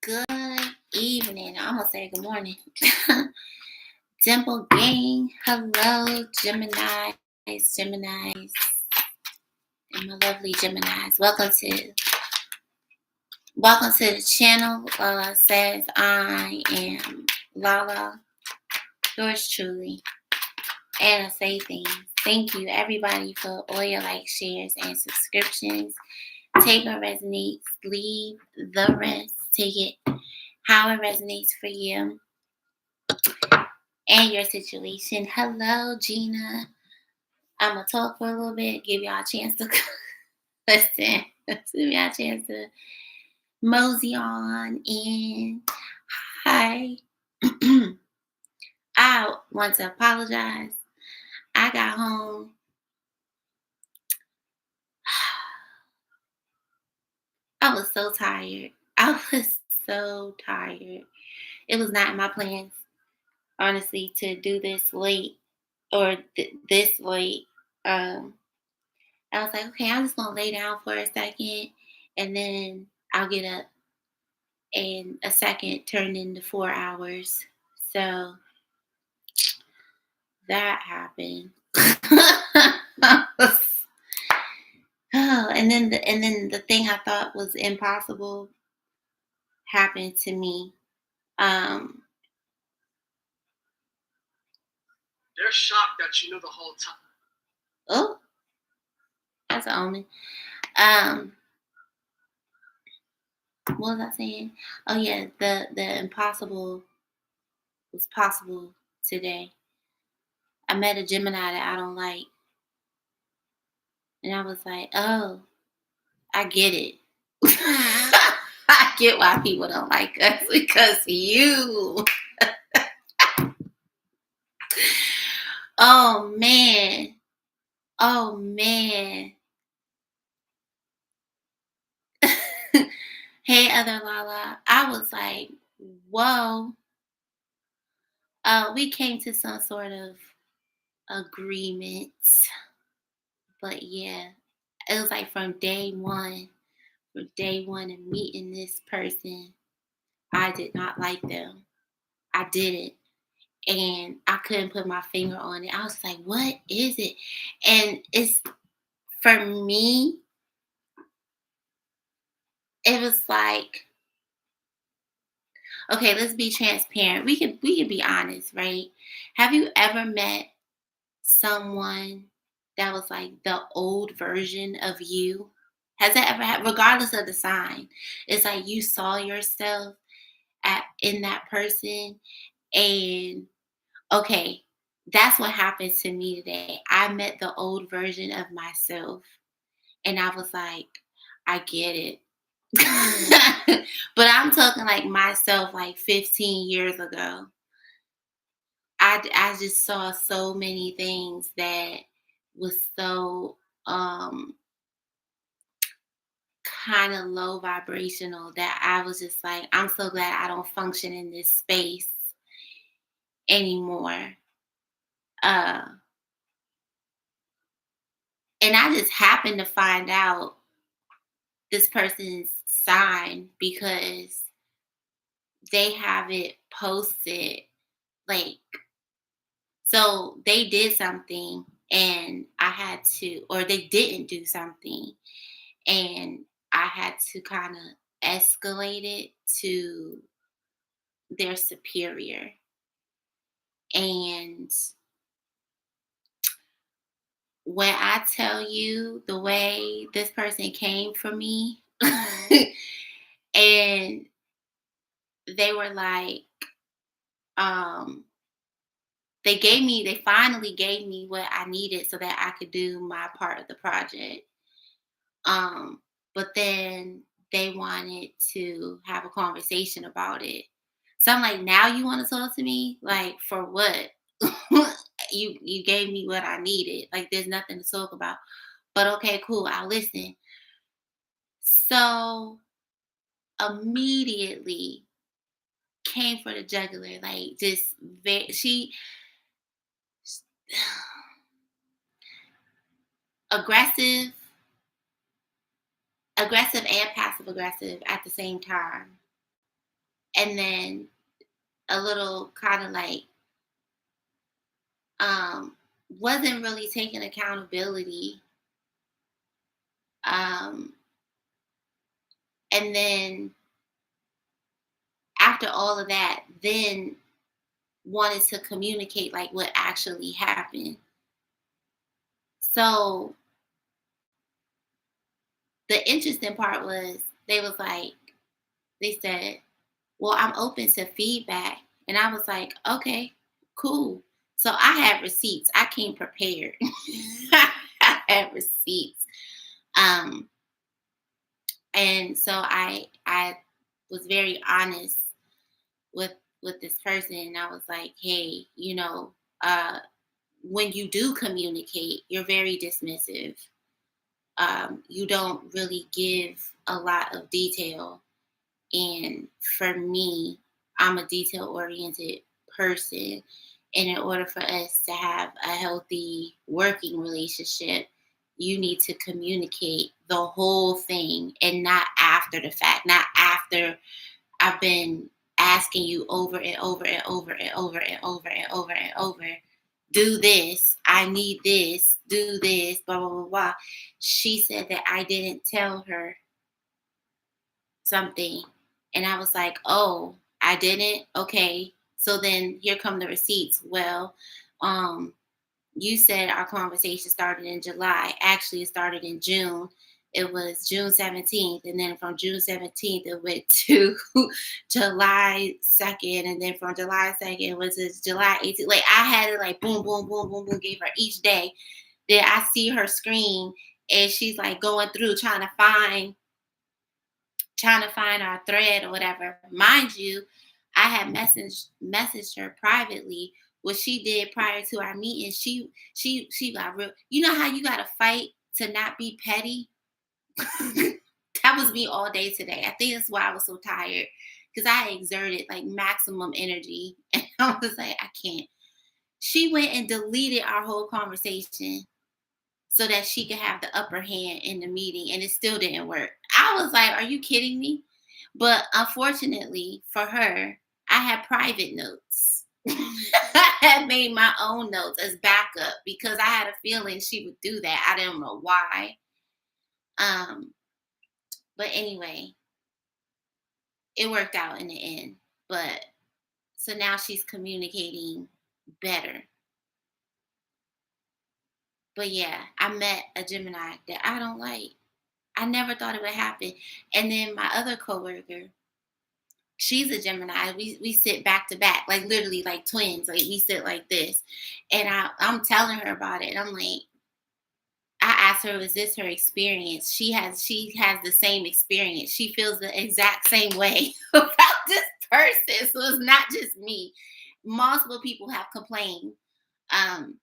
Good evening. I almost said good morning. Dimple Gang. Hello, Geminis, and my lovely Geminis. Welcome to the channel. Lala says I am Lala, yours truly. And I say things. Thank you, everybody, for all your likes, shares, and subscriptions. Take what resonates, leave the rest. Take it how it resonates for you and your situation. Hello, Gina. I'm going to talk for a little bit, give y'all a chance to listen. Give y'all a chance to mosey on in. Hi. I want to apologize. I got home. I was so tired. It was not in my plans, honestly, to do this late or this late. I was like, okay, I'm just going to lay down for a second and then I'll get up. And a second turned into 4 hours. So that happened. And then the thing I thought was impossible happened to me. They're shocked that you knew the whole time. Oh, that's an omen. What was I saying? Oh yeah, the impossible was possible today. I met a Gemini that I don't like. And I was like, oh, I get it. I get why people don't like us, because you. Oh man. Hey, other Lala. I was like, whoa. We came to some sort of agreement. But yeah, it was like from day one of meeting this person, I did not like them. I didn't. And I couldn't put my finger on it. I was like, what is it? And it's, for me, it was like, okay, let's be transparent. We can be honest, right? Have you ever met someone that was like the old version of you? Has that ever happened? Regardless of the sign, it's like you saw yourself in that person, and okay, that's what happened to me today. I met the old version of myself, and I was like, I get it. But I'm talking like myself, like 15 years ago. I just saw so many things that was so kind of low vibrational that I was just like, I'm so glad I don't function in this space anymore. And I just happened to find out this person's sign because they have it posted, like, so they did something and I had to, or they didn't do something and I had to kind of escalate it to their superior. And when I tell you the way this person came for me, and they were like, they finally gave me what I needed so that I could do my part of the project. But then they wanted to have a conversation about it. So I'm like, now you want to talk to me? Like, for what? You gave me what I needed. Like, there's nothing to talk about. But okay, cool, I'll listen. So immediately came for the jugular, like just she aggressive and passive aggressive at the same time. and then a little kind of like um wasn't really taking accountability. Um and then after all of that, then wanted to communicate like what actually happened. So the interesting part was they was like, they said, well, I'm open to feedback. And I was like, okay, cool. So I had receipts. I came prepared. I had receipts. Um, and so I was very honest with with this person. And I was like, hey, uh, when you do communicate, you're very dismissive. You don't really give a lot of detail. And for me, I'm a detail oriented person. And in order for us to have a healthy working relationship, you need to communicate the whole thing and not after the fact, not after I've been asking you over and over and over and over and over and over and over. Do this. I need this. Do this. Blah, blah, blah, blah. She said that I didn't tell her something. And I was like, oh, I didn't? Okay. So then here come the receipts. Well, um, you said our conversation started in July. Actually, it started in June. It was June 17th. And then from June 17th, it went to July 2nd. And then from July 2nd, it was July 18th. Like I had it like boom, boom, boom, boom, boom, gave her each day. Then I see her screen and she's like going through trying to find our thread or whatever. Mind you, I had messaged her privately. What she did prior to our meeting, she got real. You know how you gotta fight to not be petty? That was me all day today. I think that's why I was so tired. Because I exerted like maximum energy. And I was like, I can't. She went and deleted our whole conversation so that she could have the upper hand in the meeting, and it still didn't work. I was like, are you kidding me? But unfortunately for her, I had private notes. I had made my own notes as backup because I had a feeling she would do that. I didn't know why. Um, but anyway, it worked out in the end. But so now she's communicating better. But yeah, I met a Gemini that I don't like. I never thought it would happen. And then my other coworker, she's a Gemini. We sit back to back, like literally like twins. Like we sit like this. And I'm telling her about it. And I'm like, I asked her, is this her experience? She has the same experience. She feels the exact same way about this person. So it's not just me. Multiple people have complained. Um,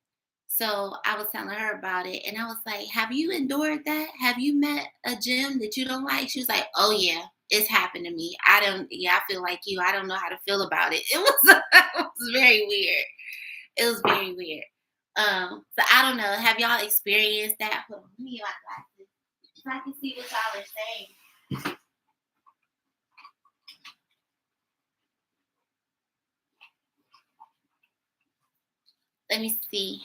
so I was telling her about it, and I was like, "Have you endured that? Have you met a gym that you don't like?" She was like, "Oh yeah, it's happened to me. I don't. Yeah, I feel like you. I don't know how to feel about it. It was it was very weird. It was very weird. So I don't know. Have y'all experienced that? Hold on, let me get my glasses so I can see what y'all are saying. Let me see.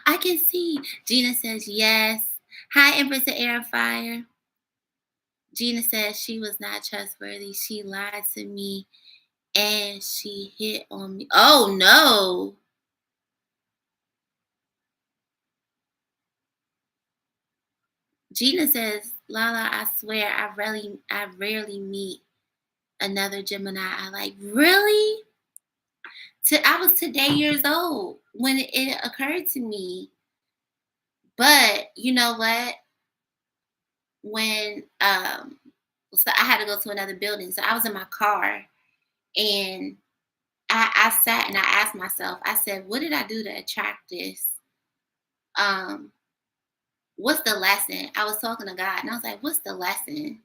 I can see. Gina says yes. Hi, Empress of Air and Fire. Gina says she was not trustworthy. She lied to me and she hit on me. Oh no. Gina says, Lala, I swear I rarely meet another Gemini I like. Really? I was today years old when it occurred to me. But you know what? When so I had to go to another building. So I was in my car and I sat and I asked myself, I said, what did I do to attract this? Um, what's the lesson? I was talking to God and I was like, what's the lesson?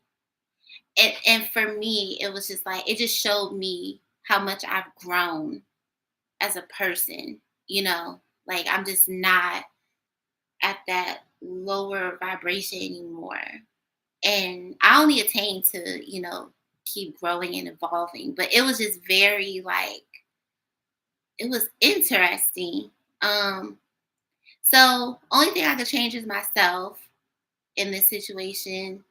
And for me, it was just like, it just showed me how much I've grown as a person, like I'm just not at that lower vibration anymore. And I only attained to, keep growing and evolving. But it was just very like it was interesting. Um, so only thing I could change is myself in this situation.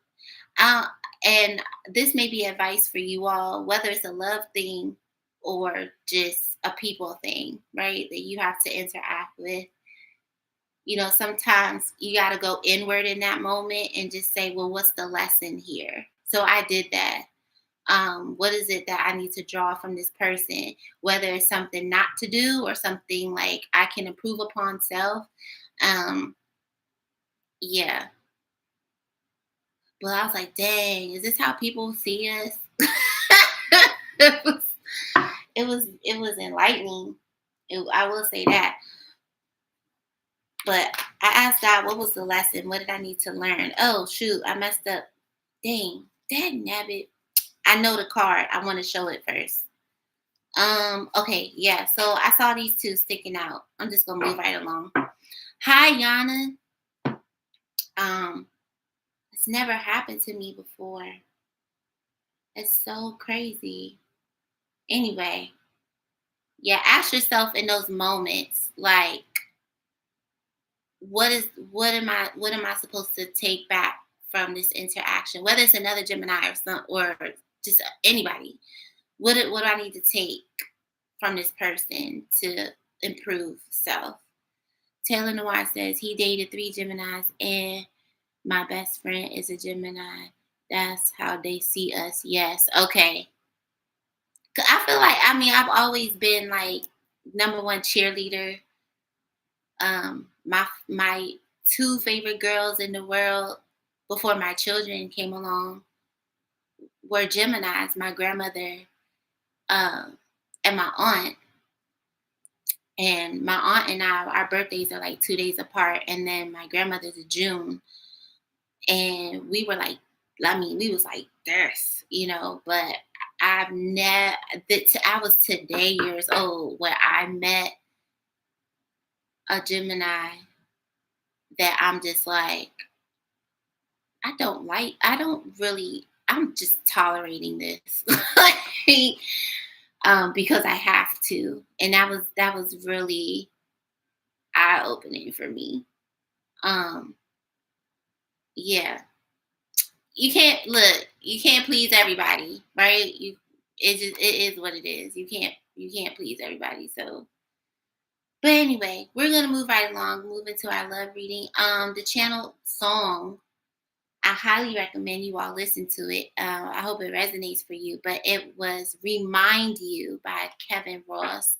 Uh, and this may be advice for you all, whether it's a love thing or just a people thing, right? That you have to interact with. Sometimes you got to go inward in that moment and just say, well, what's the lesson here? So I did that. What is it that I need to draw from this person? Whether it's something not to do or something like I can improve upon self. Um, yeah. But I was like, dang, is this how people see us? it was, it was enlightening. I will say that. But I asked God, what was the lesson? What did I need to learn? Oh shoot, I messed up. Dang nabbit. I know the card. I want to show it first. Okay, yeah. So I saw these two sticking out. I'm just gonna move right along. Hi, Yana. Um, it's never happened to me before. It's so crazy. Anyway, yeah, ask yourself in those moments, like, what am I supposed to take back from this interaction? Whether it's another Gemini or just anybody. What do I need to take from this person to improve self? Taylor Noir says he dated 3 Geminis and my best friend is a Gemini. That's how they see us. Yes. Okay. 'Cause I feel like I've always been like number one cheerleader. My two favorite girls in the world before my children came along were Geminis. My grandmother um, and my aunt. And my aunt and I, our birthdays are like 2 days apart. And then my grandmother's in June. And we were like, we was like this. But I've never, I was today years old where I met a Gemini that I'm just like, I don't really, I'm just tolerating this. Because I have to. And that was really eye opening for me. Um, yeah. You can't please everybody, right? It is what it is. You can't please everybody. So but anyway, we're gonna move right along, move into our love reading. The channel song, I highly recommend you all listen to it. I hope it resonates for you. But it was Remind You by Kevin Ross.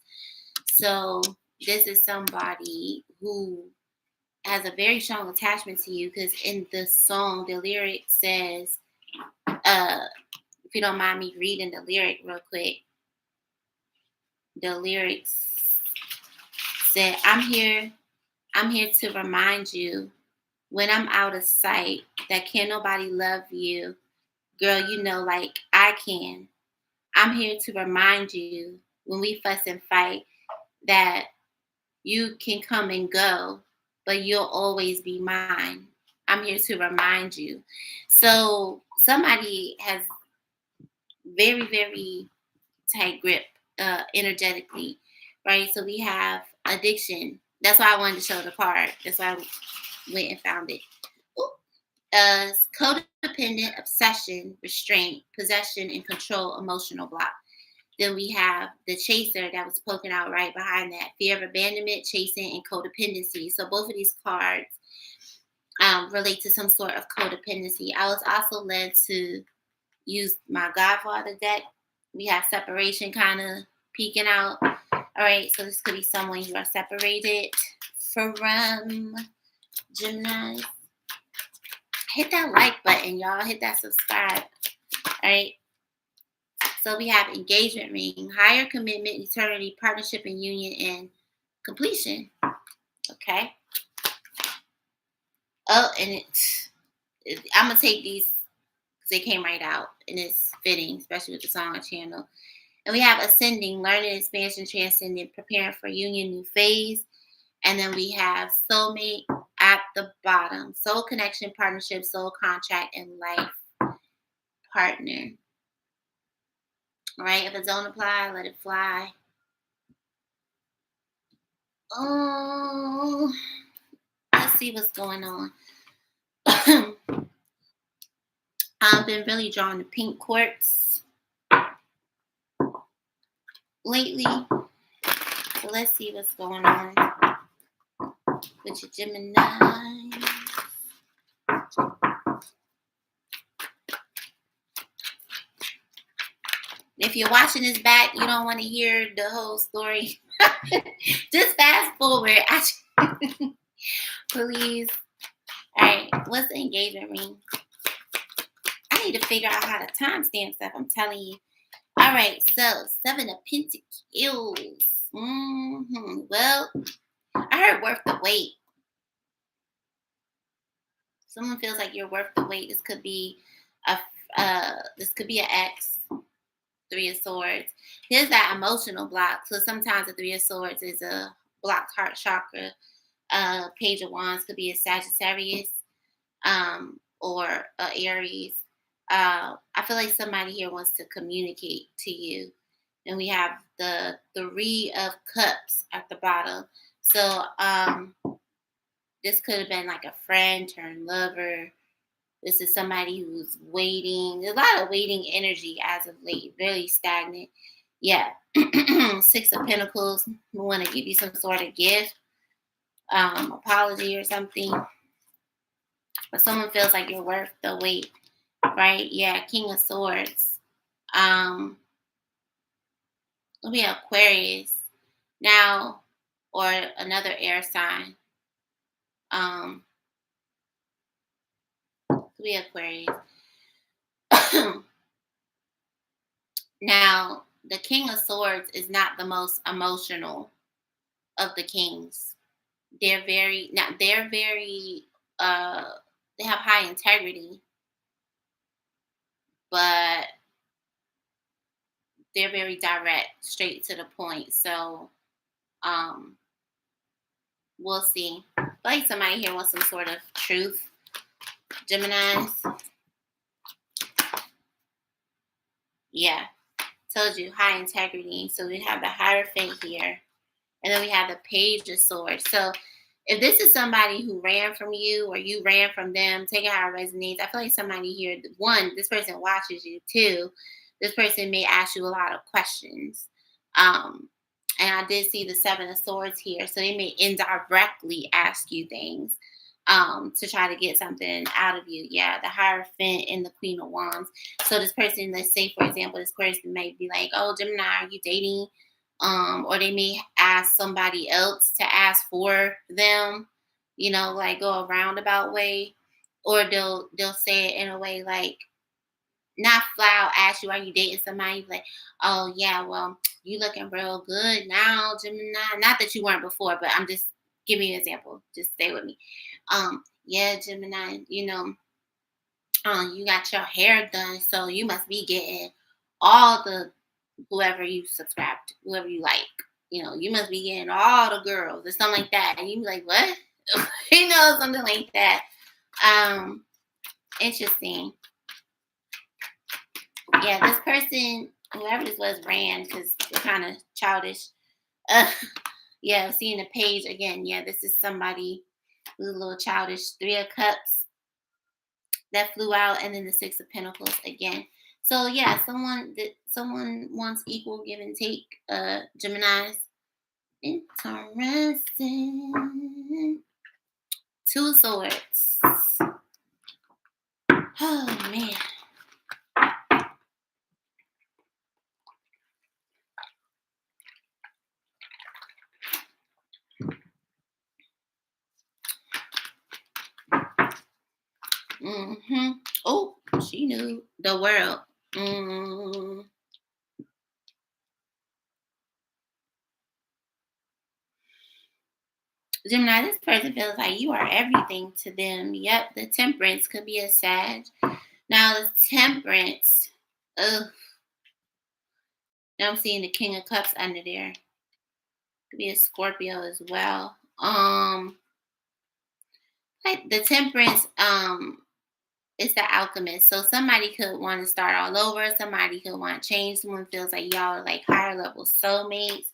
So this is somebody who has a very strong attachment to you because in the song, the lyric says, if you don't mind me reading the lyric real quick, the lyrics said, I'm here to remind you when I'm out of sight that can't nobody love you, girl, like I can. I'm here to remind you when we fuss and fight that you can come and go, but you'll always be mine. I'm here to remind you. So somebody has very, very tight grip energetically, right? So we have addiction. That's why I wanted to show the card. That's why I went and found it. Codependent, obsession, restraint, possession, and control, emotional block. Then we have the chaser that was poking out right behind that. Fear of abandonment, chasing, and codependency. So both of these cards relate to some sort of codependency. I was also led to use my Godfather deck. We have separation kind of peeking out. All right, so this could be someone you are separated from. Gemini. Hit that like button, y'all. Hit that subscribe. All right. So we have engagement ring, higher commitment, eternity, partnership and union, and completion. Okay. Oh, and I'm gonna take these because they came right out and it's fitting, especially with the song channel. And we have ascending, learning, expansion, transcending, preparing for union, new phase. And then we have soulmate at the bottom, soul connection, partnership, soul contract, and life partner. All right, if it don't apply, let it fly. Oh, let's see what's going on. I've been really drawn to pink quartz lately. So let's see what's going on with your Gemini. If you're watching this back, you don't want to hear the whole story. Just fast forward. Please. All right. What's the engagement ring? I need to figure out how to timestamp stuff. I'm telling you. All right. So, 7 of Pentacles. Well, I heard worth the wait. Someone feels like you're worth the wait. This could be an ex. 3 of Swords. Here's that emotional block. So sometimes the 3 of Swords is a blocked heart chakra. Page of Wands could be a Sagittarius or a Aries. I feel like somebody here wants to communicate to you. And we have the 3 of Cups at the bottom. So this could have been like a friend turned lover. This is somebody who's waiting. There's a lot of waiting energy as of late. Really stagnant. Yeah. 6 of Pentacles. We want to give you some sort of gift, apology or something. But someone feels like you're worth the wait. Right? Yeah. King of Swords. It'll be Aquarius. Now, or another air sign. It'll be Aquarius. Now, the King of Swords is not the most emotional of the kings. They're very they have high integrity, but they're very direct, straight to the point. So we'll see. Like somebody here wants some sort of truth. Geminis. Yeah. Told you, high integrity. So we have the Hierophant here. And then we have the Page of Swords. So if this is somebody who ran from you or you ran from them, take it how it resonates. I feel like somebody here, 1, this person watches you. 2, this person may ask you a lot of questions. And I did see the 7 of Swords here. So they may indirectly ask you things to try to get something out of you. Yeah, the Hierophant and the Queen of Wands. So this person, let's say, for example, this person may be like, oh, Gemini, are you dating? Or they may ask somebody else to ask for them, like go a roundabout way. Or they'll say it in a way like, not flat out ask you, are you dating somebody? Like, oh yeah, well, you looking real good now, Gemini. Not that you weren't before, but I'm just giving you an example. Just stay with me. Yeah, Gemini, you got your hair done, so you must be getting all the whoever you subscribe to, whoever you like. You must be getting all the girls or something like that. And you be like, what? Something like that. Interesting. Yeah, this person, whoever this was, ran because they're kind of childish. Yeah, seeing the page again. Yeah, this is somebody who's a little childish. 3 of Cups that flew out, and then the 6 of Pentacles again. So yeah, someone wants equal give and take. Geminis. Interesting. 2 of Swords. Oh man. Oh, she knew the world. Gemini, this person feels like you are everything to them. Yep, the Temperance could be a Sag. Now the Temperance, ugh. Now I'm seeing the King of Cups under there. Could be a Scorpio as well. Like the Temperance, It's the alchemist. So somebody could want to start all over. Somebody could want to change. Someone feels like y'all are like higher level soulmates.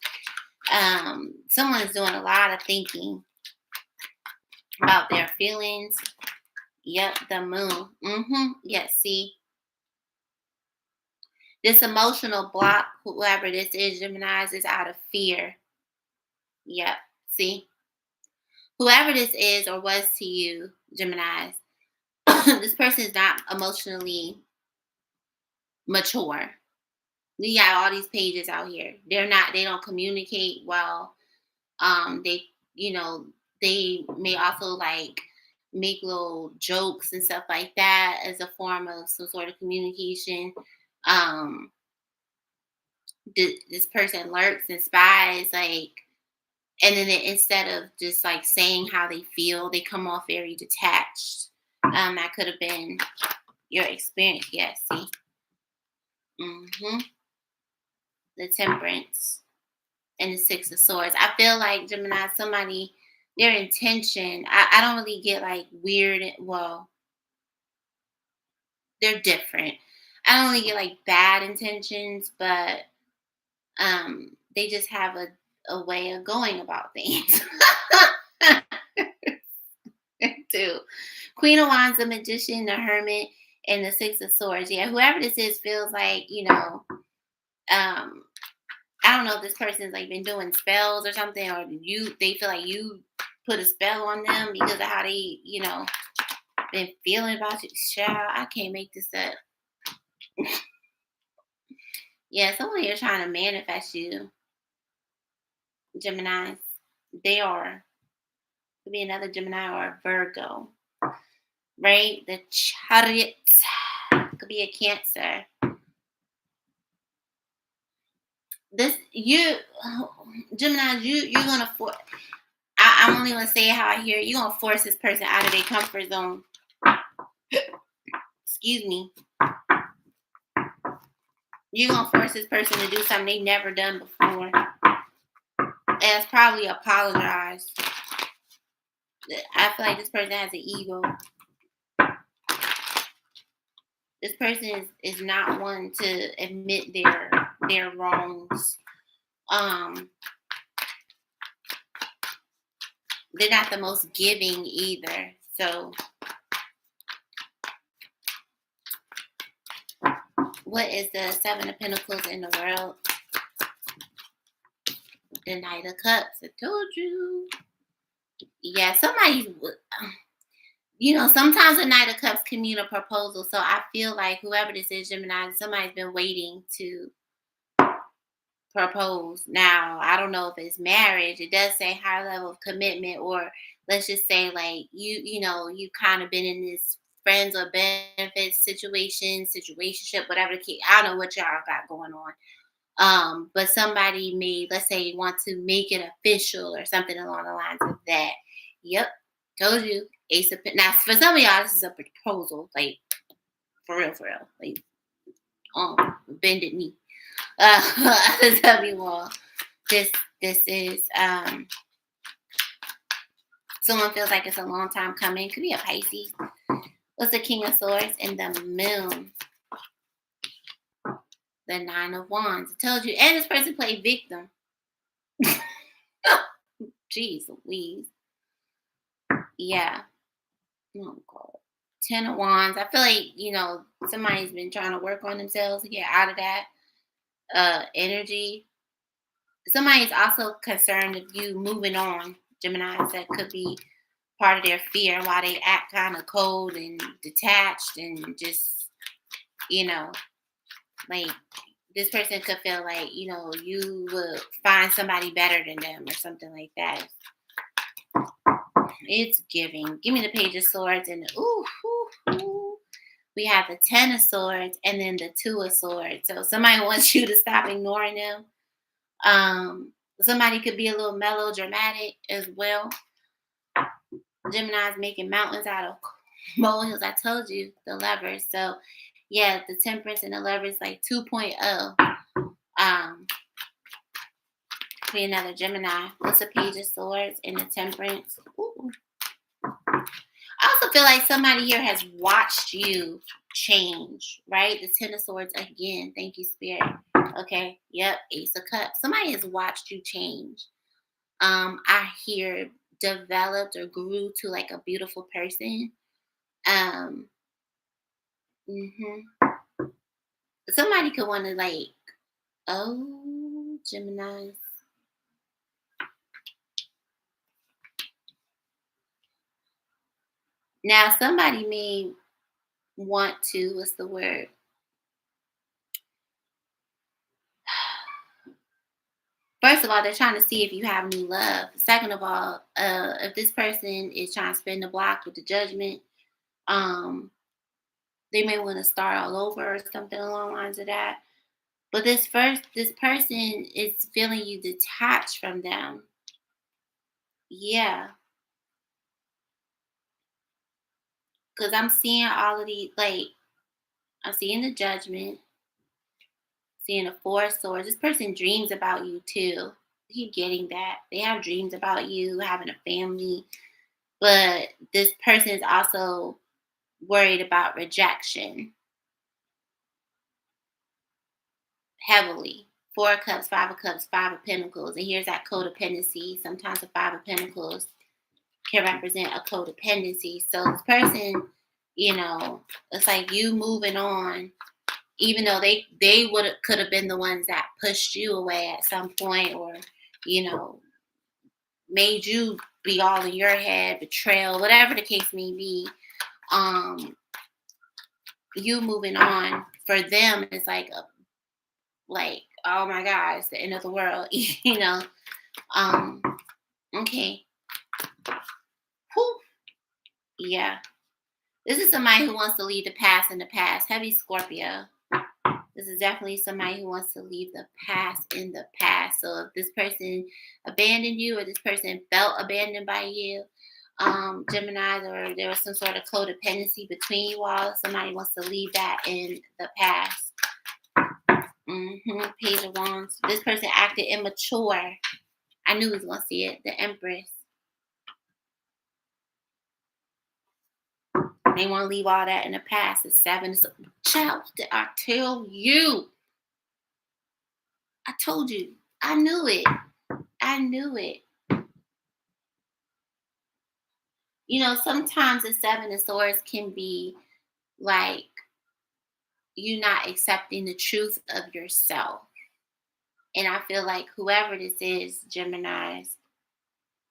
Someone is doing a lot of thinking about their feelings. Yep, the moon. Yes, see, this emotional block, whoever this is, Gemini's, is out of fear. Yep, see, whoever this is or was to you, Gemini's, this person is not emotionally mature. We got all these pages out here. They don't communicate well. They, you know, they may also like make little jokes and stuff like that as a form of some sort of communication. Um, this person lurks and spies, like, and then instead of just like saying how they feel, they come off very detached. That could have been your experience. Yes, see, the temperance and the Six of Swords. I feel like Gemini, somebody, their intention, I don't really get like weird. Well, they're different. I don't really get like bad intentions, but they just have a way of going about things. Too. Queen of Wands, the Magician, the Hermit, and the Six of Swords. Yeah, whoever this is feels like, I don't know if this person's like been doing spells or something, or they feel like you put a spell on them because of how they, been feeling about you. Child, I can't make this up. Yeah, someone here trying to manifest you, Gemini. They are. Could be another Gemini or a Virgo, right? The Chariot could be a Cancer. This you, Gemini, you're gonna force. I'm only gonna say how I hear it. You're gonna force this person out of their comfort zone. Excuse me. You're gonna force this person to do something they've never done before. And it's probably apologize. I feel like this person has an ego. This person is not one to admit their wrongs. They're not the most giving either. So what is the Seven of Pentacles in the world? The Knight of Cups. I told you. Yeah, somebody, sometimes the Knight of Cups can mean a proposal. So I feel like whoever this is, Gemini, somebody's been waiting to propose. Now, I don't know if it's marriage. It does say high level of commitment, or let's just say like you kind of been in this friends or benefits situationship, whatever the case. I don't know what y'all got going on. But somebody may, let's say, want to make it official or something along the lines of that. Yep, told you. Ace of Now, for some of y'all, this is a proposal, like for real, like bended knee. To tell you all, this is someone feels like it's a long time coming. Could be a Pisces. What's the King of Swords and the Moon? The Nine of Wands. I told you. And this person played victim. Jeez Louise. Yeah. Oh, God. Ten of Wands. I feel like, somebody's been trying to work on themselves to get out of that energy. Somebody's also concerned of you moving on, Geminis. That could be part of their fear, why they act kind of cold and detached and just, like this person could feel like, you would find somebody better than them or something like that. It's giving. Give me the Page of Swords and we have the Ten of Swords and then the Two of Swords. So somebody wants you to stop ignoring them. Somebody could be a little melodramatic as well. Gemini's making mountains out of molehills. I told you, the Lovers. So yeah, the Temperance and the Lovers like 2.0. Be another Gemini. What's the Page of Swords and the Temperance? Ooh. I also feel like somebody here has watched you change, right? The Ten of Swords again. Thank you, Spirit. Okay. Yep. Ace of Cups. Somebody has watched you change. I hear developed or grew to like a beautiful person. Um, mhm. Somebody could want to like, oh, Gemini. Now somebody may want to, what's the word? First of all, they're trying to see if you have new love. Second of all, if this person is trying to spin the block with the judgment, um, they may want to start all over or something along the lines of that. But this person is feeling you detached from them. Yeah, because I'm seeing all of these, like I'm seeing the judgment, seeing the four of swords. This person dreams about you too. Keep getting that. They have dreams about you, having a family, but this person is also worried about rejection heavily. Four of Cups, Five of Pentacles. And here's that codependency. Sometimes the Five of Pentacles can represent a codependency. So this person, it's like you moving on, even though they would could have been the ones that pushed you away at some point, or you know made you be all in your head, betrayal, whatever the case may be. Um, you moving on for them is like, oh my god, it's the end of the world. um okay. Whew. Yeah, this is somebody who wants to leave the past in the past. Heavy Scorpio. This is definitely somebody who wants to leave the past in the past. So if this person abandoned you, or this person felt abandoned by you, Gemini, or there was some sort of codependency between you all, somebody wants to leave that in the past. Page of Wands. This person acted immature. I knew he was going to see it. The Empress. They want to leave all that in the past. The Seven. So, child, what did I tell you? I told you. I knew it. I knew it. Sometimes the Seven of Swords can be like you not accepting the truth of yourself. And I feel like whoever this is, Geminis,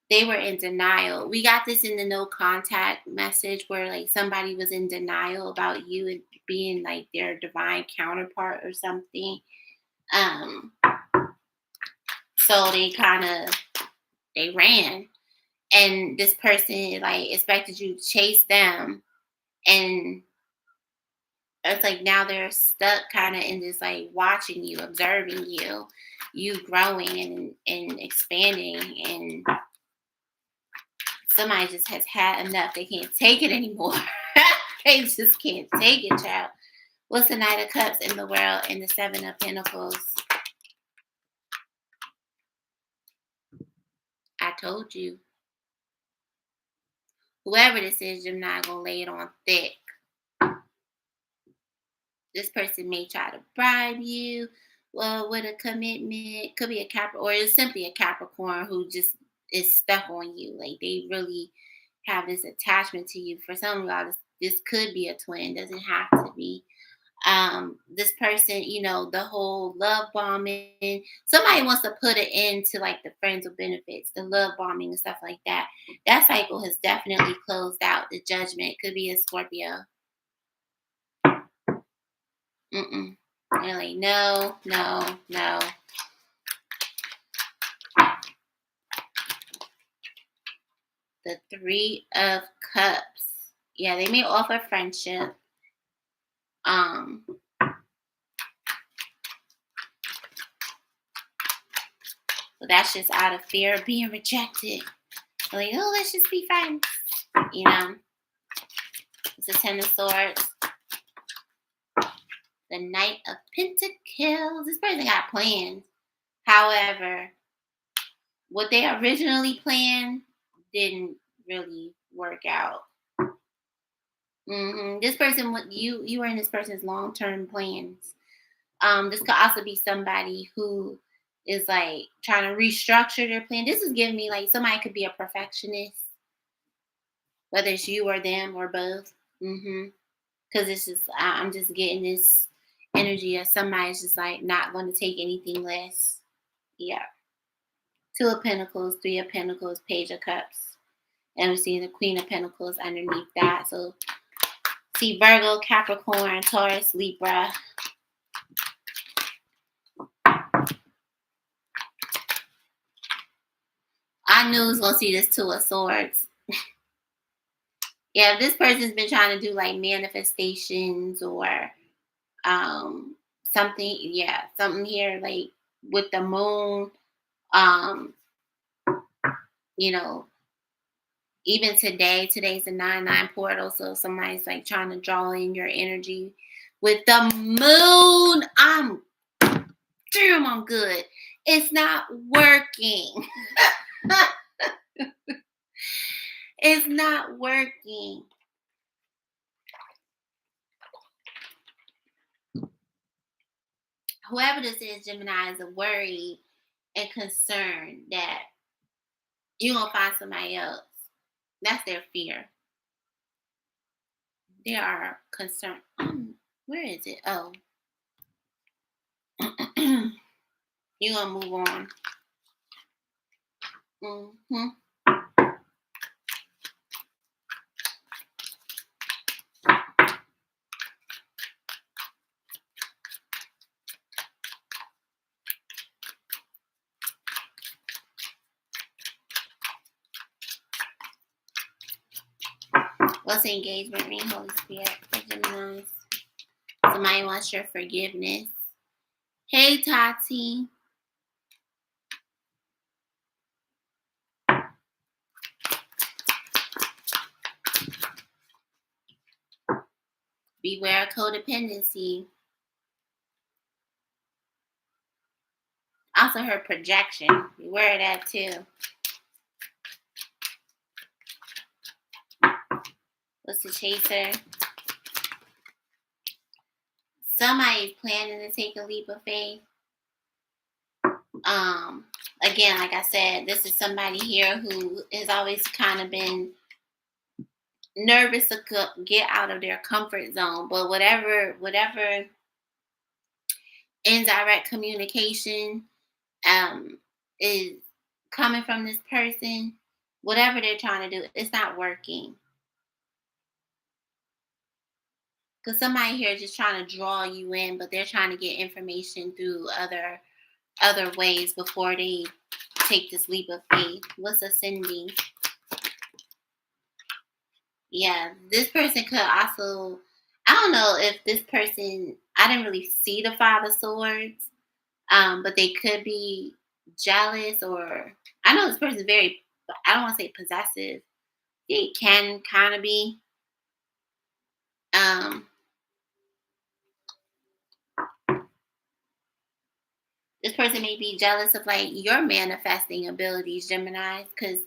they were in denial. We got this in the no contact message where like somebody was in denial about you and being like their divine counterpart or something. Um, so they ran. And this person like expected you to chase them, and it's like now they're stuck kind of in this like watching you, observing you growing and expanding, and somebody just has had enough. They can't take it anymore. They just can't take it, child. What's the Knight of Cups in the world and the Seven of Pentacles? I told you. Whoever this is, you're not gonna lay it on thick. This person may try to bribe you, well, with a commitment. Could be a Capricorn, or it's simply a Capricorn who just is stuck on you. Like they really have this attachment to you. For some of y'all, this could be a twin. Doesn't have to be. This person, the whole love bombing. Somebody wants to put it into like the friends with benefits, the love bombing and stuff like that. That cycle has definitely closed out. The Judgment could be a Scorpio. They're like, no, no, no. The Three of Cups. Yeah, they may offer friendship. But that's just out of fear of being rejected. They're like, oh, let's just be friends. It's a Ten of Swords. The Knight of Pentacles. This person got plans. However, what they originally planned didn't really work out. This person, what you are in this person's long term plans. This could also be somebody who is like trying to restructure their plan. This is giving me like somebody could be a perfectionist, whether it's you or them or both. Because it's just I'm just getting this energy of somebody's just like not going to take anything less. Yeah. Two of Pentacles, Three of Pentacles, Page of Cups. And we see the Queen of Pentacles underneath that. So see Virgo, Capricorn, Taurus, Libra. I knew I was going to see this Two of Swords. Yeah, if this person's been trying to do like manifestations or something, yeah, something here like with the moon, um, you know, even today's a 9-9 portal, so somebody's like trying to draw in your energy with the moon. I'm good. It's not working. It's not working. Whoever this is, Gemini, is worried and concerned that you're gonna find somebody else. That's their fear. They are concerned. Where is it? Oh. You're gonna move on. What's the engagement ring, Holy Spirit, for Gemini? Somebody wants your forgiveness. Hey, Tati. Beware of codependency. Also, her projection. Beware of that too. What's the chaser? Somebody's planning to take a leap of faith. Again, like I said, this is somebody here who has always kind of been nervous to get out of their comfort zone. But whatever indirect communication is coming from this person, whatever they're trying to do, it's not working. Because somebody here is just trying to draw you in, but they're trying to get information through other ways before they take this leap of faith. What's ascending? Yeah, this person could also, I don't know if this person, I didn't really see the Five of Swords, but they could be jealous, or I know this person is very, I don't want to say possessive. They can kind of be. This person may be jealous of like your manifesting abilities, Gemini, because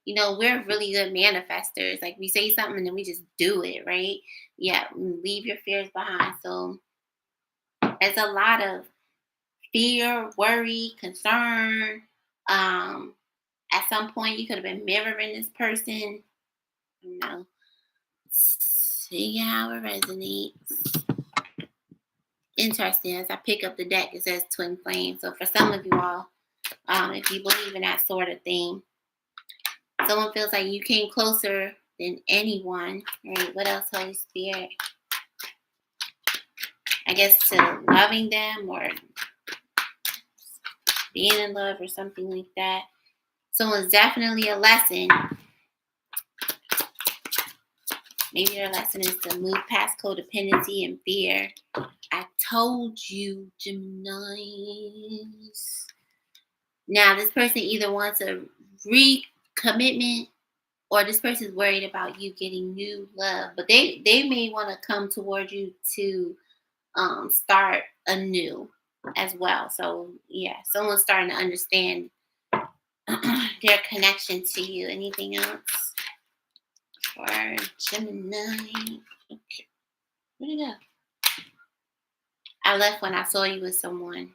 we're really good manifestors. Like we say something and then we just do it, right? Yeah, leave your fears behind. So there's a lot of fear, worry, concern. At some point, you could have been mirroring this person. See how it resonates. Interesting. As I pick up the deck, it says twin flame. So for some of you all, if you believe in that sort of thing, someone feels like you came closer than anyone. Right? What else, Holy Spirit? I guess to loving them or being in love or something like that. So it's definitely a lesson. Maybe their lesson is to move past codependency and fear. I told you, Geminis. Now, this person either wants a recommitment or this person is worried about you getting new love. But they may want to come toward you to start anew as well. So, yeah, someone's starting to understand their connection to you. Anything else for Gemini? Okay. Where'd it go? I left when I saw you with someone.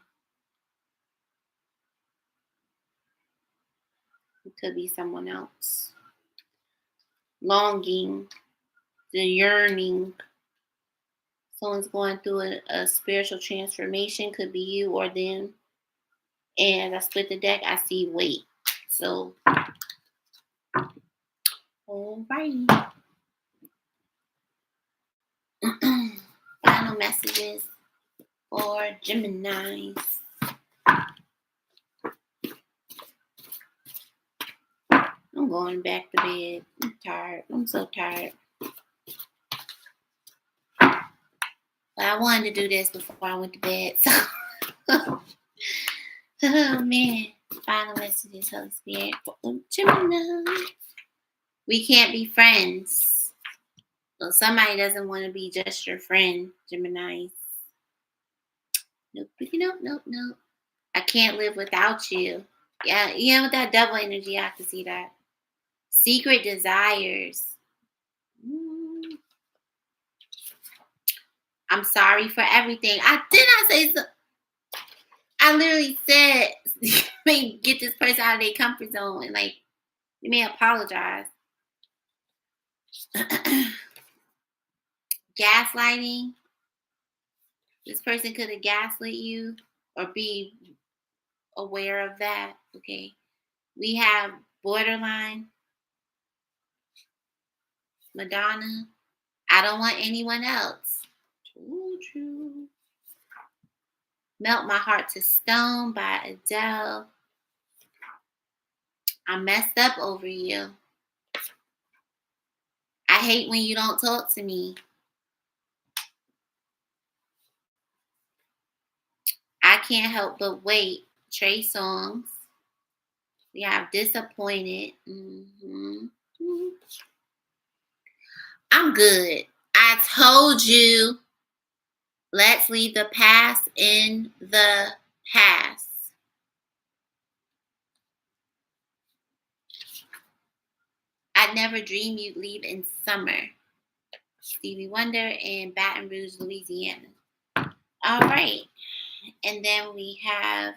It could be someone else. Longing, the yearning. Someone's going through a spiritual transformation. Could be you or them. And I split the deck. I see weight. So, alrighty. Final messages for Geminis. I'm going back to bed. I'm tired. I'm so tired. But I wanted to do this before I went to bed. So, oh man. Final messages, Holy Spirit. Gemini. We can't be friends. So somebody doesn't want to be just your friend, Gemini. Nope, nope. I can't live without you. Yeah, with that double energy, I can see that. Secret desires. I'm sorry for everything. I say so. I literally said, get this person out of their comfort zone and they may apologize. Gaslighting. This person could have gaslit you or be aware of that. Okay. We have borderline. Madonna. I don't want anyone else. True. Melt My Heart to Stone by Adele. I messed up over you. I hate when you don't talk to me. I Can't Help But Wait. Trey Songz. We have Disappointed. I'm good. I told you. Let's leave the past in the past. I'd never dream you'd leave in summer. Stevie Wonder in Baton Rouge, Louisiana. All right. And then we have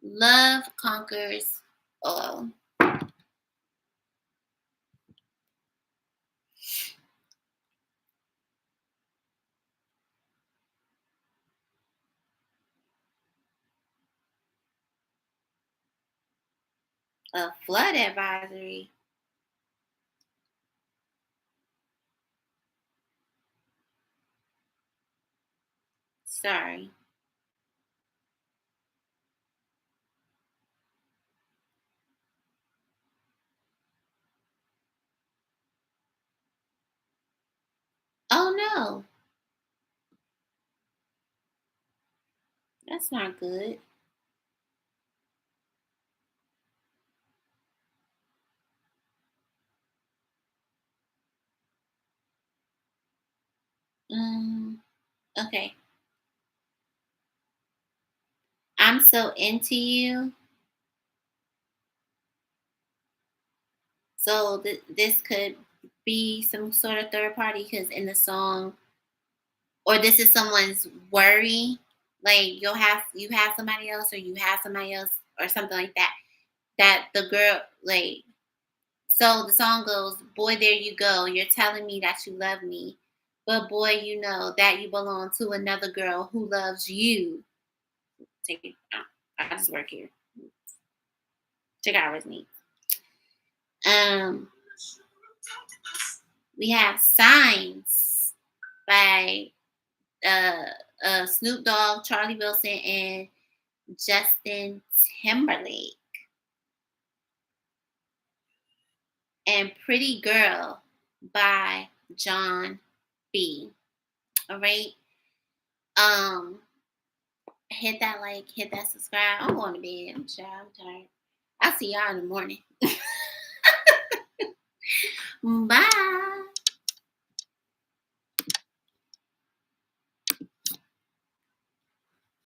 Love Conquers All. A flood advisory. Sorry. Oh no. That's not good. Okay. I'm so into you. So this could be some sort of third party because in the song, or this is someone's worry, like you have somebody else, or you have somebody else, or something like that. That the girl, like, so the song goes, "Boy, there you go. You're telling me that you love me, but boy, you know that you belong to another girl who loves you." Take it. I just work here. Check out with me. We have Signs by Snoop Dogg, Charlie Wilson, and Justin Timberlake. And Pretty Girl by John B. All right. Hit that like, hit that subscribe. I'm going to bed. I'm tired. I'll see y'all in the morning. Bye.